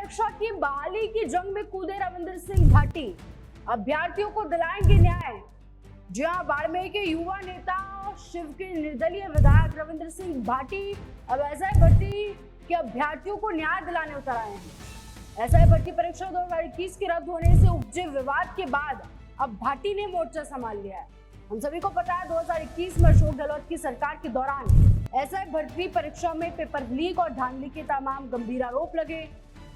परीक्षा की बहाली की जंग में कूदे रविंद्र सिंह भाटी, अभ्यर्थियों को दिलाएंगे न्याय। जी हां, बाड़मेर के युवा नेता शिव के निर्दलीय विधायक रविंद्र सिंह भाटी अब एसआई भर्ती के अभ्यर्थियों को न्याय दिलाने उतर आए हैं। एसआई भर्ती परीक्षा 2021 के रद्द होने से उपजे विवाद के बाद अब भाटी ने मोर्चा संभाल लिया है। हम सभी को पता है 2021 में अशोक गहलोत की सरकार के दौरान एसआई भर्ती परीक्षा में पेपर लीक और धांधली के तमाम गंभीर आरोप लगे,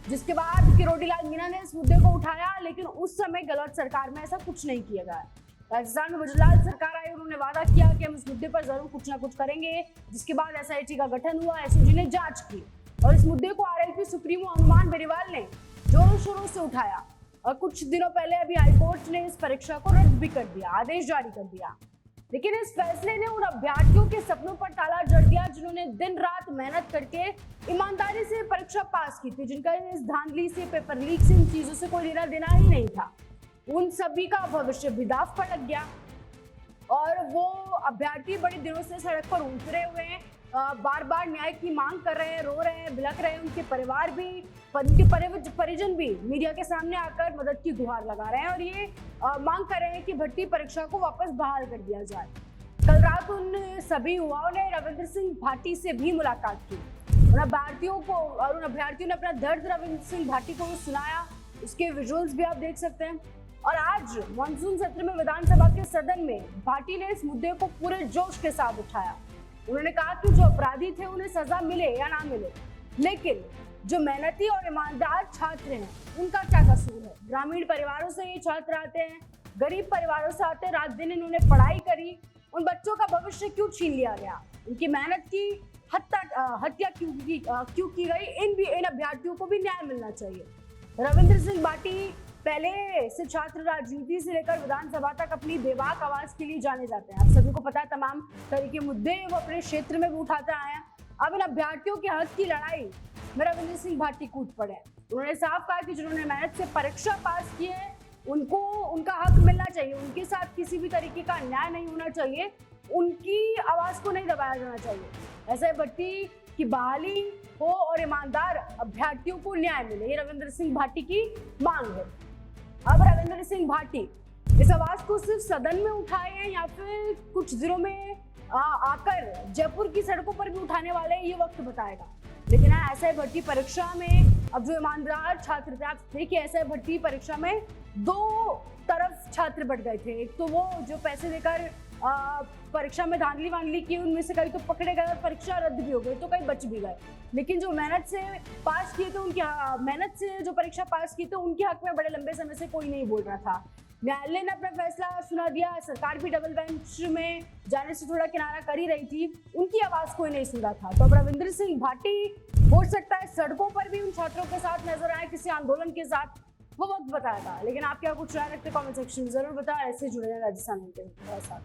जिसके बाद किरोड़ीलाल मीणा ने इस मुद्दे को उठाया, लेकिन उस समय गहलोत सरकार में ऐसा कुछ नहीं किया गया। राजस्थान में गुजराल सरकार आई, उन्होंने वादा किया कि हम इस मुद्दे पर जरूर कुछ ना कुछ करेंगे, जिसके बाद एसआईटी का गठन हुआ। एसओजी ने जांच की और इस मुद्दे को आरएलपी सुप्रीमो हनुमान बेनीवाल ने जोरों शोरों से उठाया और कुछ दिनों पहले अभी हाईकोर्ट ने इस परीक्षा को रद्द भी कर दिया, आदेश जारी कर दिया। लेकिन इस फैसले ने उन अभ्यर्थियों के सपनों पर ताला जड़ दिया जिन्होंने दिन रात मेहनत करके ईमानदारी से परीक्षा पास की थी, जिनका इस धांधली से, पेपर लीक से, इन चीजों से कोई लेना देना ही नहीं था। उन सभी का भविष्य भी दांव पर लग गया और वो अभ्यर्थी बड़े दिनों से सड़क पर उतरे हुए हैं, बार बार न्याय की मांग कर रहे हैं, रो रहे हैं, बिलख रहे हैं। उनके परिवार भी, उनके परिजन भी मीडिया के सामने आकर मदद की गुहार लगा रहे हैं और ये मांग कर रहे हैं कि भर्ती परीक्षा को वापस बहाल कर दिया जाए। कल रात उन सभी युवाओं ने रविंद्र सिंह भाटी से भी मुलाकात की। उन अभ्यर्थियों ने अपना दर्द रविंद्र सिंह भाटी को सुनाया। उसके विजुअल्स भी आप देख सकते हैं। और आज मानसून सत्र में विधानसभा के सदन में भाटी ने इस मुद्दे को पूरे जोश के साथ उठाया। उन्होंने कहा कि जो अपराधी थे उन्हें सजा मिले या ना मिले, लेकिन जो मेहनती और ईमानदार छात्र हैं उनका क्या कसूर है। ग्रामीण परिवारों से ये छात्र आते हैं, गरीब परिवारों से आते हैं, रात दिन इन्होंने पढ़ाई करी, उन बच्चों का भविष्य क्यों छीन लिया गया, उनकी मेहनत की हत्या क्यों की गई। इन अभ्यर्थियों को भी न्याय मिलना चाहिए। रविंद्र सिंह भाटी पहले से छात्र राजनीति से लेकर विधानसभा तक अपनी बेबाक आवाज के लिए जाने जाते हैं। आप सभी को पता है तमाम तरह के मुद्दे वो अपने क्षेत्र में भी उठाते आए हैं। अब इन अभ्यर्थियों के हक की लड़ाई में रविंद्र सिंह भाटी कूद पड़े। उन्होंने साफ कहा कि जिन्होंने मेहनत से परीक्षा पास की है उनको उनका हक मिलना चाहिए, उनके साथ किसी भी तरीके का अन्याय नहीं होना चाहिए, उनकी आवाज को नहीं दबाया जाना चाहिए। ऐसे भर्ती की बहाली हो और ईमानदार अभ्यर्थियों को न्याय मिले, ये रविंद्र सिंह भाटी की मांग है। अब रविंद्र सिंह भाटी इस आवाज को सिर्फ सदन में उठाए हैं या फिर कुछ दिनों में आकर जयपुर की सड़कों पर भी उठाने वाले हैं, ये वक्त बताएगा। लेकिन एसआई भर्ती परीक्षा में अब जो ईमानदार छात्र थे, आप देखिए एसआई भर्ती परीक्षा में दो तरफ छात्र बढ़ गए थे। एक तो वो जो पैसे देकर परीक्षा में धांधली वांधली की, उनमें से कई तो पकड़े गए और परीक्षा रद्द भी हो गई, तो कई बच भी गए। लेकिन जो मेहनत से पास किए थे, उनकी मेहनत से जो परीक्षा पास की, तो उनके हक में बड़े लंबे समय से कोई नहीं बोल रहा था। न्यायालय ने अपना फैसला सुना दिया। सरकार भी डबल बेंच में जाने से थोड़ा किनारा कर ही रही थी, उनकी आवाज कोई नहीं सुन रहा था। तो अब रविंद्र सिंह भाटी हो सकता है सड़कों पर भी उन छात्रों के साथ नजर आए, किसी आंदोलन के साथ, वो वक्त बताएगा। लेकिन आप क्या कुछ राय रखते कमेंट सेक्शन में जरूर बताएं। ऐसे जुड़े हैं राजस्थान के साथ।